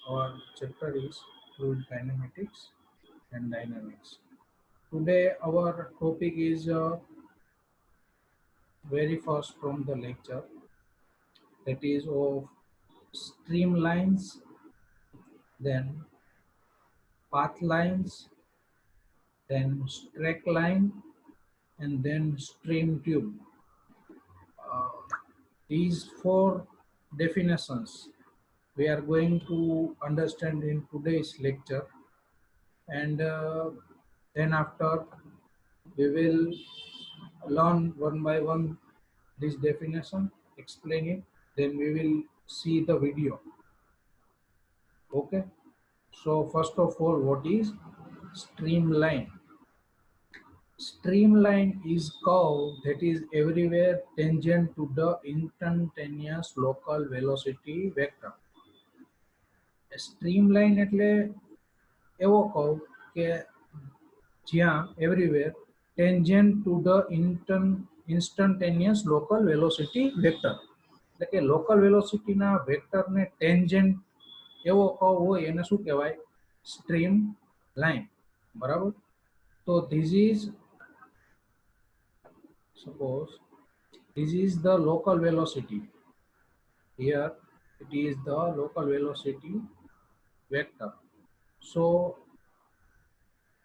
Our chapter is fluid kinematics and dynamics. Today, our topic is very first from the lecture, that is of streamlines, then path lines, then straight line, and then stream tube. Uh, these four definitions we are going to understand in today's lecture, and then after we will learn one by one this definition, explain it, then we will see the video. Okay, so first of all, what is streamline? Streamline is curve that is everywhere tangent to the instantaneous local velocity vector. Streamline એટલે એવો curve કે જ્યાં everywhere tangent to the instantaneous local velocity vector, એટલે કે local velocity ના vector ને tangent એવો curve હોય એને શું કહેવાય? Stream line. બરાબર? તો this is, suppose this is the local velocity. Here it is the local velocity vector. So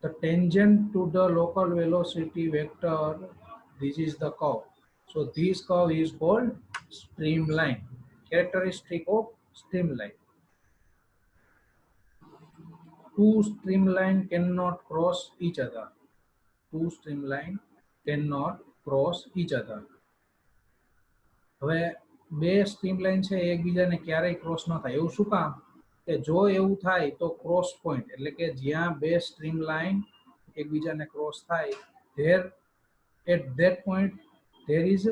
the tangent to the local velocity vector, this is the curve. So this curve is called streamline. Characteristic of streamline: two streamline cannot cross each other. Two streamline cannot cross each other. હવે બે streamline છે એકબીજાને ક્યારેય cross ન થાય. એવું શું કામ? કે જો એવું થાય તો ક્રોસ પોઈન્ટ, એટલે કે જ્યાં બે સ્ટ્રીમલાઇન એકબીજાને ક્રોસ થાય, there at that point there is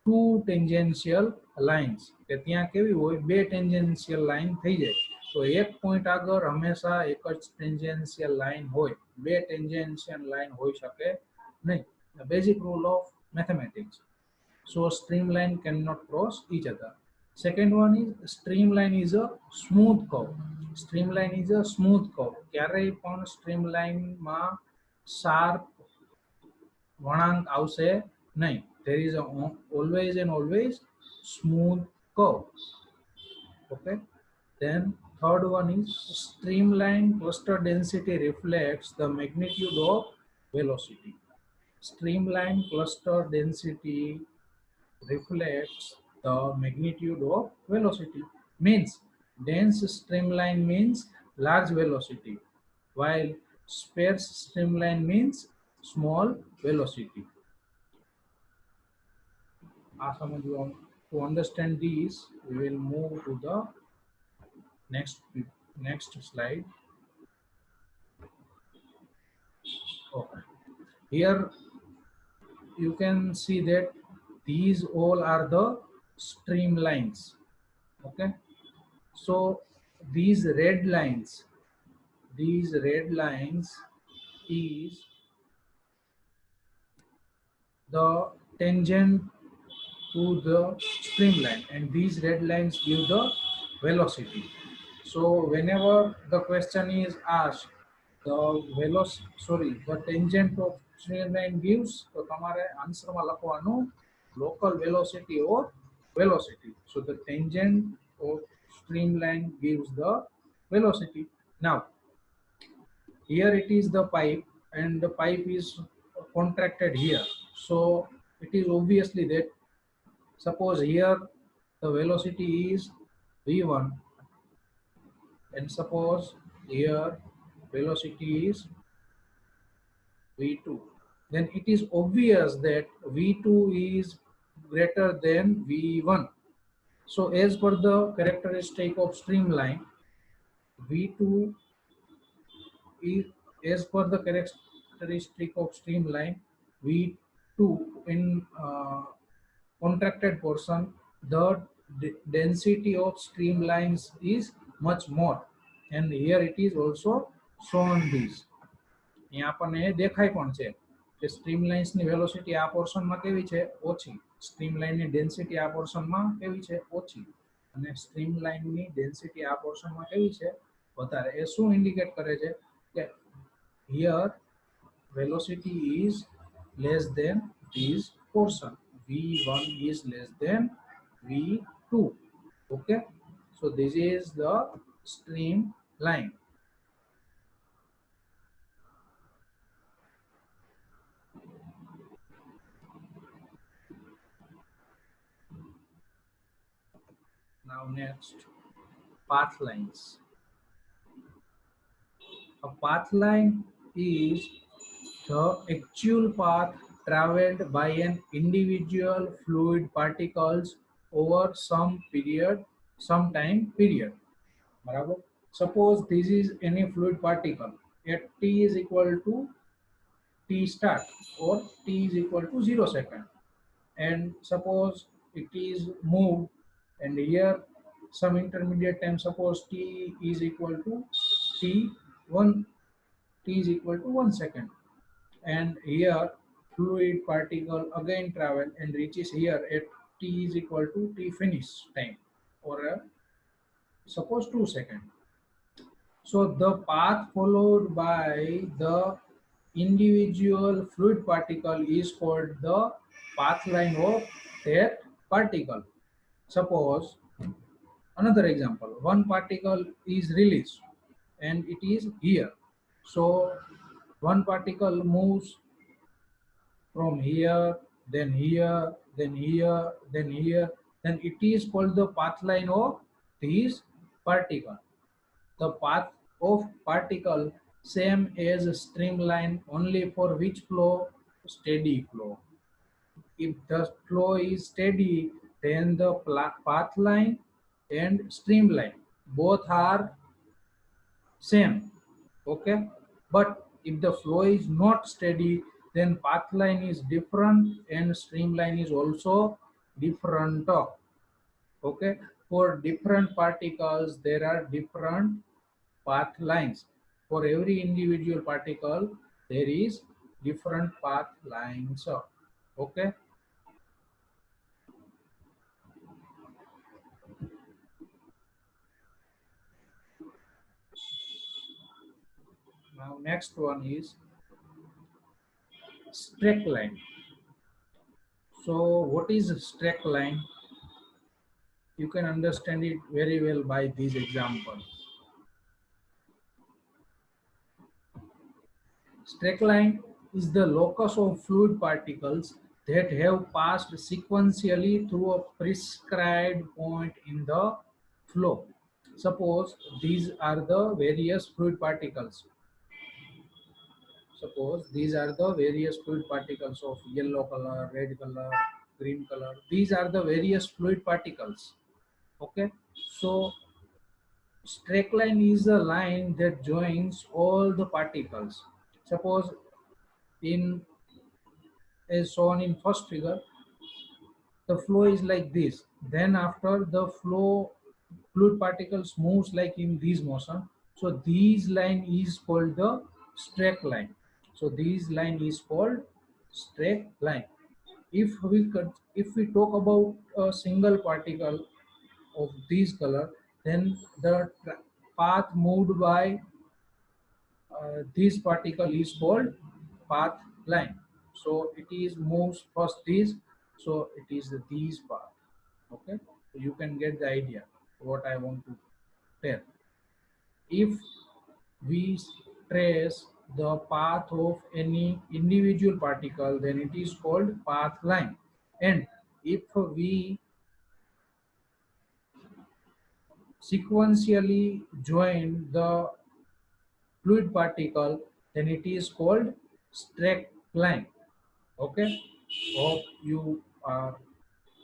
two tangential lines. કે ત્યાં કેવી હોય? બે ટેન્જેન્શિયલ લાઇન થઈ જાય. તો એક પોઈન્ટ આગળ હંમેશા એક જ ટેન્જેન્શિયલ લાઇન હોય, બે ટેન્જેન્શિયલ લાઇન હોઈ શકે નહીં. Basic rule of mathematics. So streamline cannot cross each other. Second one is streamline is a smooth curve. Streamline is a smooth curve. ક્યારેય પણ streamline માં sharp વળાંક આવશે નહીં. There is always and always smooth curve. Okay. Then third one is streamline cluster density reflects the magnitude of velocity. Streamline cluster density reflects the magnitude of velocity. Means dense streamline means large velocity, while sparse streamline means small velocity. To understand this, we will move to the next slide. Okay. Here you can see that these all are the streamlines. Okay, so these red lines is the tangent to the streamline, and these red lines give the velocity. So whenever the question is asked, the tangent of streamline gives, તો તમારે આન્સરમાં લખવાનું local velocity or velocity. So the tangent of streamline gives the velocity. Now here it is the pipe, and the pipe is contracted here. So it is obviously that, suppose here the velocity is v1, and suppose here velocity is v2, then it is obvious that v2 is greater than v1. So as per the characteristic of streamline, v2 is, as per the characteristic of streamline, v2 in contracted portion, the density of streamlines is much more, and here it is also shown this. અહીંયા આપણને દેખાય પણ છે કે streamlines ની velocity આ પોર્શનમાં કેવી છે? ઓછી. સ્ટ્રીમલાઇન ની ડેન્સિટી આ પોર્શનમાં કેવી છે? ઓછી. અને સ્ટ્રીમલાઇન ની ડેન્સિટી આ પોર્શનમાં કેવી છે? વધારે. એ શું ઇન્ડિકેટ કરે છે કે here velocity is less than this portion, v1 is less than v2. Okay, so this is the streamline. Now next, path lines. A path line is the actual path traveled by an individual fluid particles over some time period. बराबर. Suppose this is any fluid particle at t is equal to t start or t is equal to 0 second, and suppose it is moved, and here some intermediate time, suppose t is equal to t1, t is equal to 1 second, and here fluid particle again travel and reaches here at t is equal to t finish time, or suppose 2 second. So the path followed by the individual fluid particle is called the path line of that particle. Suppose another example, one particle is released and it is here. So one particle moves from here, then here, then here, then here, then it is called the path line of this particle. The path of particle same as a streamline, only for which flow? Steady flow. If the flow is steady, then the path line and streamline both are same. Okay, but if the flow is not steady, then path line is different and streamline is also different. Okay, for different particles there are different path lines. For every individual particle there is different path lines. Okay, now next one is straight line. So what is a straight line? You can understand it very well by this example. Straight line is the locus of fluid particles that have passed sequentially through a prescribed point in the flow. Suppose these are the various fluid particles. Suppose these are the various fluid particles of yellow color, red color, green color. These are the various fluid particles. Okay. So straight line is a line that joins all the particles. Suppose in as shown in first figure, the flow is like this. Then after the flow, fluid particles moves like in this motion. So this line is called the straight line. So this line is called straight line. If we talk about a single particle of this color, then the path moved by this particle is called path line. So it is moves first this, so it is this path. Okay, so you can get the idea what I want to tell. If we trace the path of any individual particle, then it is called path line. And if we sequentially join the fluid particle, then it is called straight line. Okay, hope you are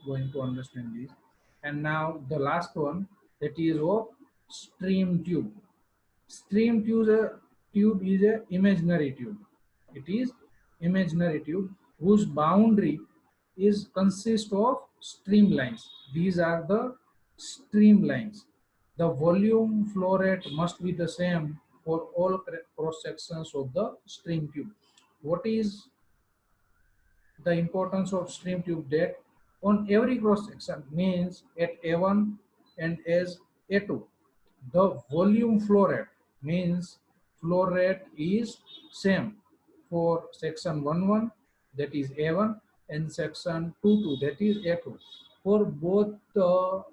going to understand this. And now the last one, that is of stream tube. Stream tube is a imaginary tube. It is imaginary tube whose boundary is consist of streamlines. These are the streamlines. The volume flow rate must be the same for all cross sections of the stream tube. What is the importance of stream tube? That on every cross section means at A1 and as A2, the volume flow rate means flow rate is same for section 1 that is A1 and section 2 that is A2. For both the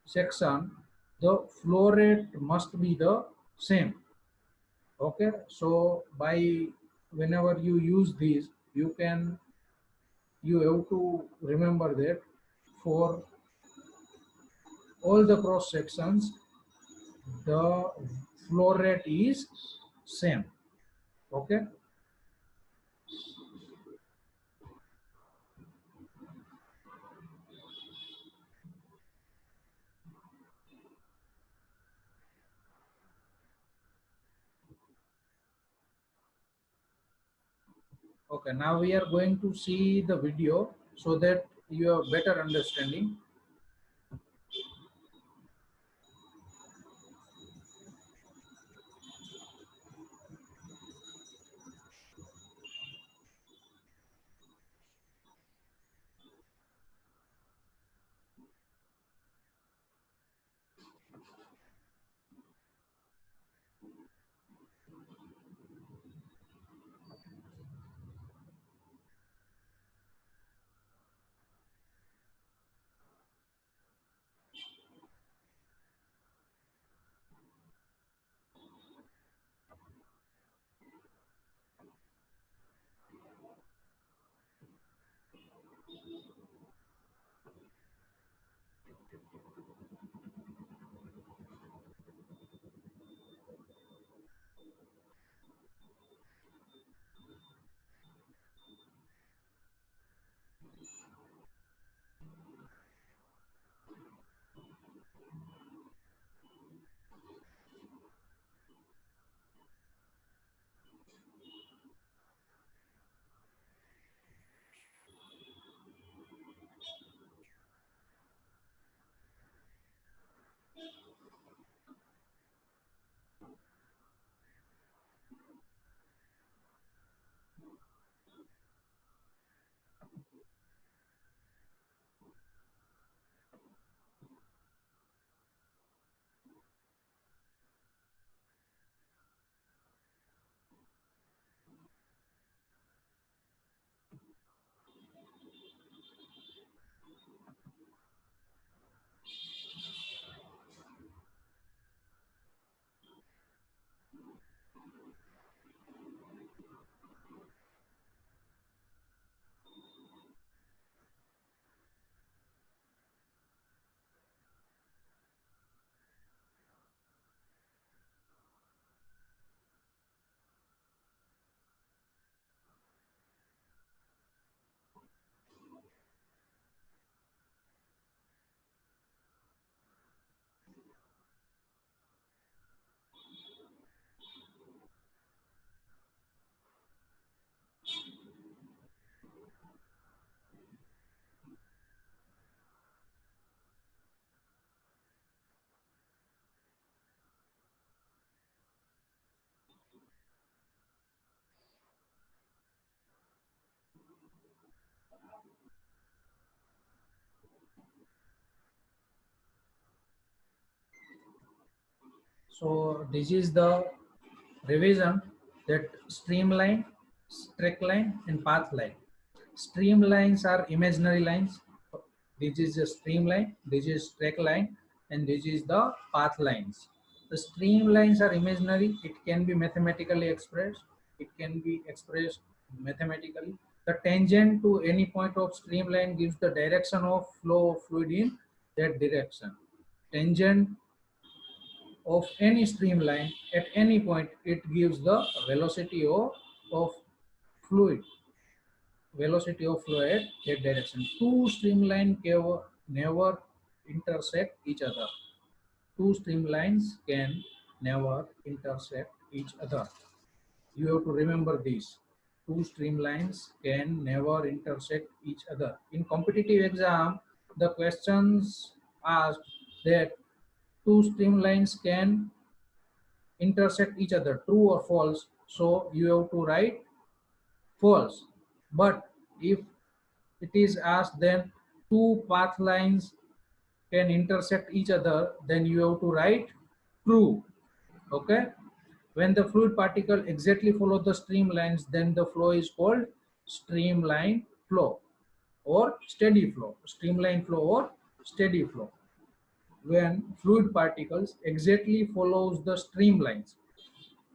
section the flow rate must be the same. Okay, so by whenever you use these you have to remember that for all the cross sections the flow rate is same. Okay, okay, now we are going to see the video so that you have better understanding. So this is the revision that streamline, straight line and path line. Streamlines are imaginary lines. This is a streamline, this is straight line, and this is the path lines. The streamlines are imaginary. It can be mathematically expressed. It can be expressed mathematically. The tangent to any point of streamline gives the direction of flow of fluid in that direction. Tangent of any streamline at any point it gives the of fluid velocity of flow at that direction. Two streamlines can never intersect each other. Two streamlines can never intersect each other. You have to remember this. Two streamlines can never intersect each other. In competitive exam, the questions ask that two streamlines can intersect each other, true or false. So you have to write false. But if it is asked then two path lines can intersect each other, then you have to write true. Okay. When the fluid particle exactly follow the streamlines, then the flow is called streamline flow or steady flow. Streamline flow or steady flow. When fluid particles exactly follows the streamlines,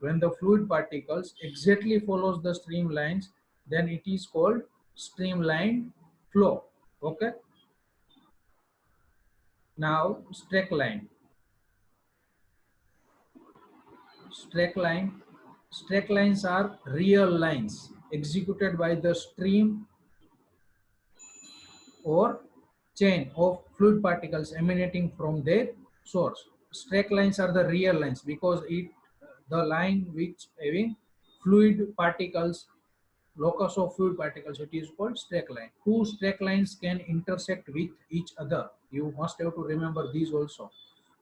when the fluid particles exactly follows the streamlines, then it is called streamlined flow. Okay. Now straight line. Straight line. Straight lines are real lines executed by the stream or chain of fluid particles emanating from their source. Straight lines are the real lines because it the line which having fluid particles, locus of fluid particles, it is called straight line. Two straight lines can intersect with each other. You must have to remember these also,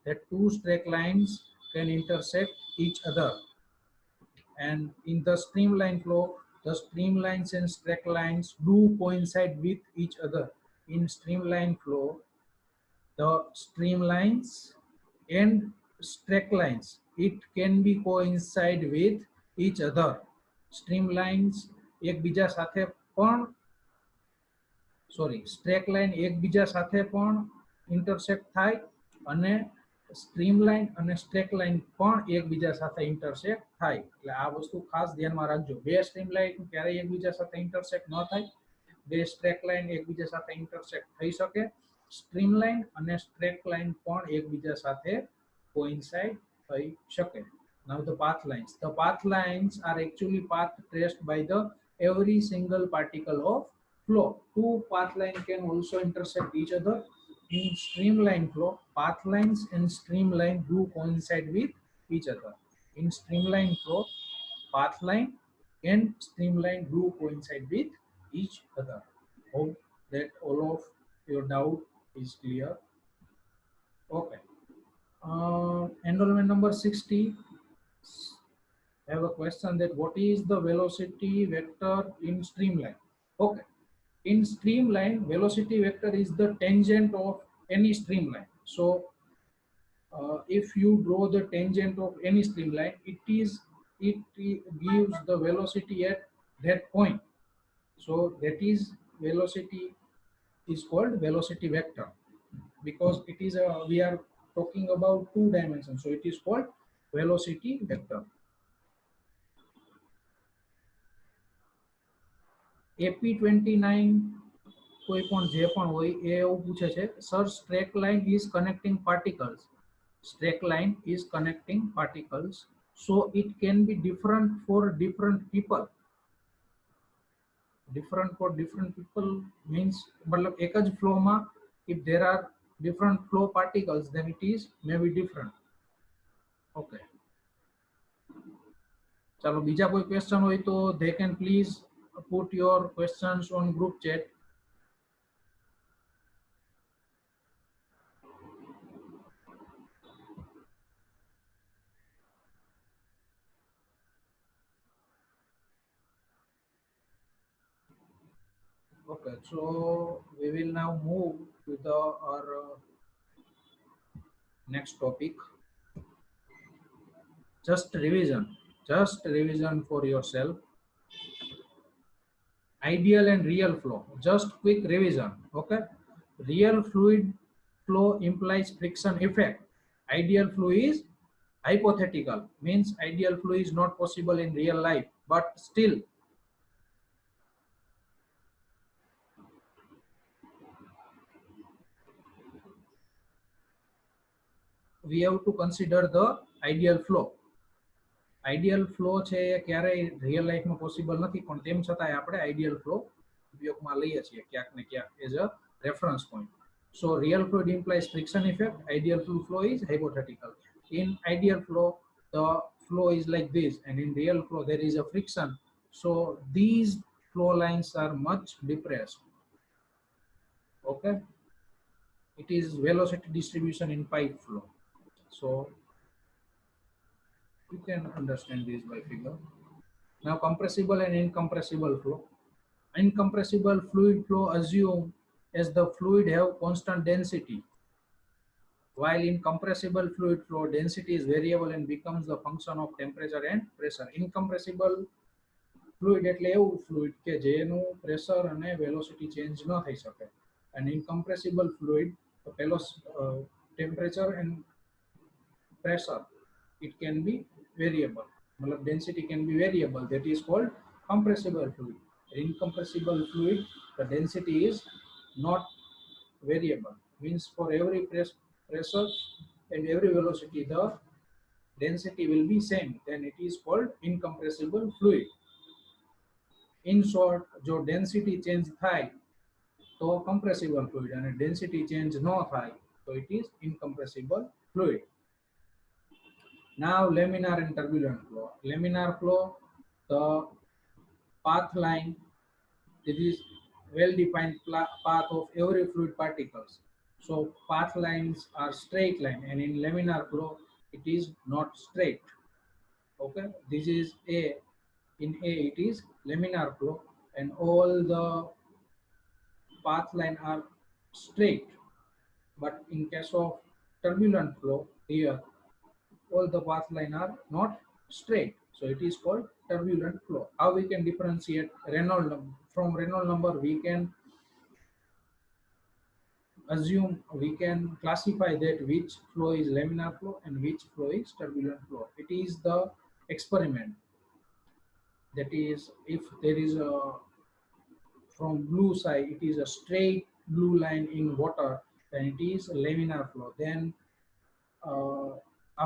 that two straight lines can intersect each other. And in the streamline flow, the streamlines and straight lines do coincide with each other. In streamline flow, the streamlines and straight lines, it can be coincide with each other. Streamlines એકબીજા સાથે પણ સ્ટ્રેક line એકબીજા સાથે પણ intersect થાય અને streamline અને સ્ટ્રેક line પણ એકબીજા સાથે ઇન્ટરસેક્ટ થાય. એટલે આ વસ્તુ ખાસ ધ્યાનમાં રાખજો. બે સ્ટ્રીમલાઇન ક્યારેય એકબીજા સાથે ઇન્ટરસેક્ટ ન થાય. બે સ્ટ્રેક લાઇન એકબીજા સાથે ઇન્ટરસેક્ટ થઈ શકે. સ્ટ્રીમલાઇન અને સ્ટ્રેક લાઇન પણ એકબીજા સાથે કોઇન્સાઇડ થઈ શકે. Now the path lines. The path lines are actually path traced by the every single particle of flow. Two path lines can also intersect each other. In streamline flow, path lines and streamline do coincide with each other. In streamline flow, path line and streamline do coincide with each other. Hope that all of your doubt is clear. Okay. Enrollment number 60. I have a question that what is the velocity vector in streamline? Okay. In streamline, velocity vector is the tangent of any streamline. So if you draw the tangent of any streamline, it gives the velocity at that point. So that is velocity is called velocity vector because it is we are talking about two dimensions. So it is called velocity vector. AP29 કોઈ પણ જે પણ હોય એ એવું પૂછે છે, sir straight line is connecting particles. Straight line is connecting particles, so it can be different for different people. Different for different people means मतलब एक જ flow માં if there are different flow particles then it is may be different. Okay. ચાલો બીજા કોઈ question હોય તો they can please put your questions on group chat. Okay, so we will now move to our next topic. Just revision for yourself. Ideal and real flow. Just quick revision. Okay. Real fluid flow implies friction effect. Ideal flow is hypothetical, means ideal flow is not possible in real life, but still we have to consider the ideal flow. Ideal flow છે એ ક્યારેય real લાઈફમાં possible નથી, પણ તેમ છતાંય આપણે ideal flow ઉપયોગમાં લઈએ છીએ ક્યાંક ને ક્યાંક as a reference point. So real fluid implies friction effect. Ideal flow is hypothetical. In ideal flow, the flow is like this, and in real flow there is a friction. So these flow lines are much depressed. Okay. It is velocity distribution in pipe flow. So you can understand this by figure. Now compressible and incompressible flow. Incompressible fluid flow assume as the fluid have constant density, while in compressible fluid flow density is variable and becomes the function of temperature and pressure. Incompressible fluid એટલે એવું fluid કે જેનું pressure અને velocity change ન થઈ શકે, and incompressible fluid temperature and pressure it can be variable, मतलब density can be variable, that is called compressible fluid. Incompressible fluid the density is not variable, means for every pressure and every velocity the density will be same, then it is called incompressible fluid. In short, जो density change થાય તો compressible fluid અને density change ન થાય તો it is incompressible fluid. Now laminar and turbulent flow. Laminar flow, the path line, it is well defined path of every fluid particles. So path lines are straight line, and in laminar flow it is not straight. Okay, this is A. In A it is laminar flow and all the path line are straight, but in case of turbulent flow here all the path line are not straight, so it is called turbulent flow. How we can differentiate Reynolds number? From Reynolds number we can assume, we can classify that which flow is laminar flow and which flow is turbulent flow. It is the experiment, that is if there is a, from blue side it is a straight blue line in water, then it is laminar flow. Then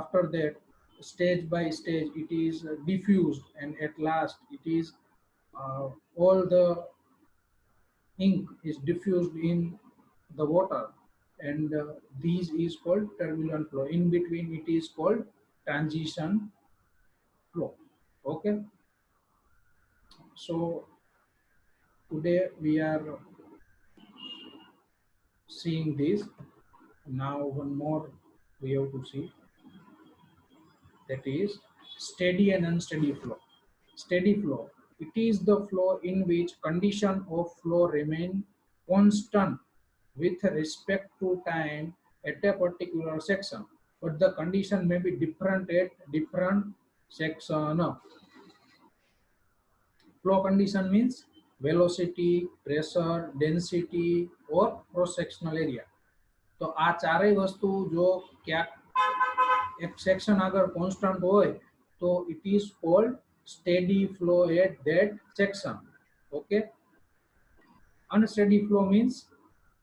after that stage by stage it is diffused, and at last it is all the ink is diffused in the water, and this is called turbulent flow. In between it is called transition flow. Okay, so today we are seeing this. Now one more we have to see, that is steady and unsteady flow. Steady flow, it is the flow in which condition of flow remain constant with respect to time at a particular section, but the condition may be different at different section. Flow condition means velocity, pressure, density or cross sectional area. तो आ चारे वस्तु जो क्या एक section अगर constant होय तो it is called steady flow at that section. Okay, unsteady flow means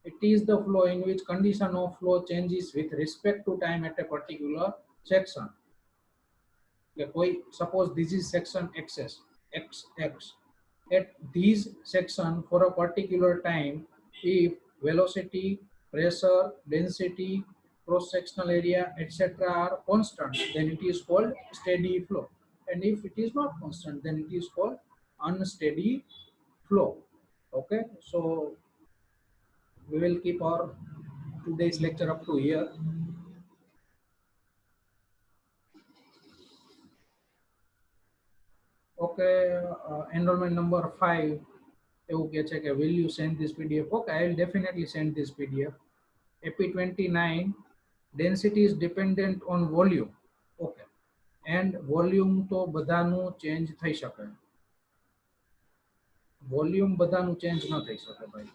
it is the flow in which condition of flow changes with respect to time at a particular section. Okay, suppose this is section xs xx, at this section for a particular time if velocity, pressure, density, cross sectional area etc are constant, then it is called steady flow, and if it is not constant then it is called unsteady flow. Okay, so we will keep our today's lecture up to here. Okay, enrollment number 5 એવું કહે છે કે will you send this pdf? Okay, I will definitely send this pdf. AP29, density is dependent on volume. Okay, and volume તો બધાનું change થઈ શકે, volume બધાનું change ન થઈ શકે ભાઈ.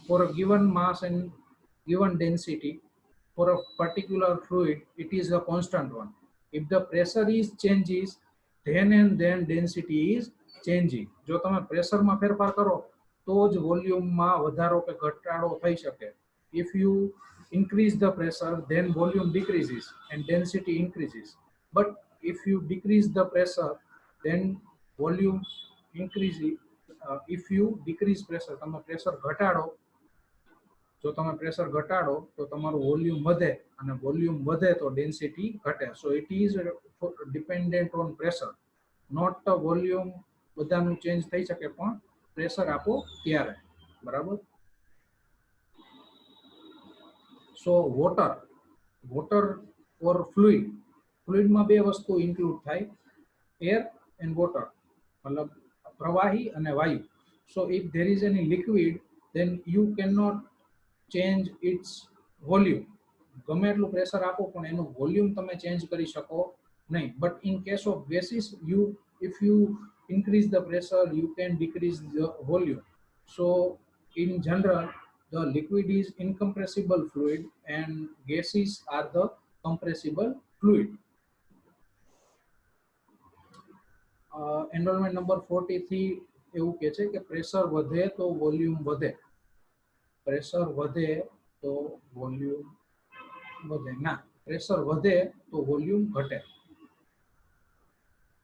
For a given mass and given density for a particular fluid it is a constant one. If the pressure is changes then and then density is changing. જો તમે પ્રેશરમાં ફેરફાર કરો તો જ વોલ્યુમમાં વધારો કે ઘટાડો થઈ શકે. If you increase the pressure then volume decreases and density increases, but if you decrease the pressure then volume increases. If you decrease pressure, તમે પ્રેશર ઘટાડો, જો તમે પ્રેશર ઘટાડો તો તમારું વોલ્યુમ વધે, અને વોલ્યુમ વધે તો ડેન્સિટી ઘટે. So it is dependent on pressure, not volume બધાનું ચેન્જ થઈ શકે પણ પ્રેશર આપો ત્યારે. બરાબર. So water, water or fluid, ફ્લુઇડમાં બે વસ્તુ ઇન્ક્લુડ થાય, એર એન્ડ વોટર, મતલબ પ્રવાહી અને વાયુ. So if there is any liquid then you cannot change its volume, ગમે એટલું પ્રેશર આપો પણ એનું વોલ્યુમ તમે ચેન્જ કરી શકો નહીં. But in case of gases, you if you increase the pressure, you can decrease the volume. So in general, the liquid is incompressible fluid and gases are the compressible fluid. Enrolment number 43 એવું કહે છે કે pressure વધે તો volume વધે. Pressure વધે તો volume વધે ના, પ્રેશર વધે તો વોલ્યુમ ઘટે.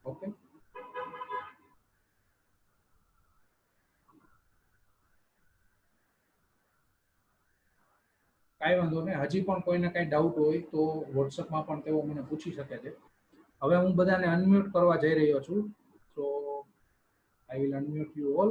ઓકે, કાંઈ વાંધો નહીં. હજી પણ કોઈને કાંઈ ડાઉટ હોય તો વોટ્સઅપમાં પણ તેઓ મને પૂછી શકે છે. હવે હું બધાને અનમ્યુટ કરવા જઈ રહ્યો છું. So I will unmute you all.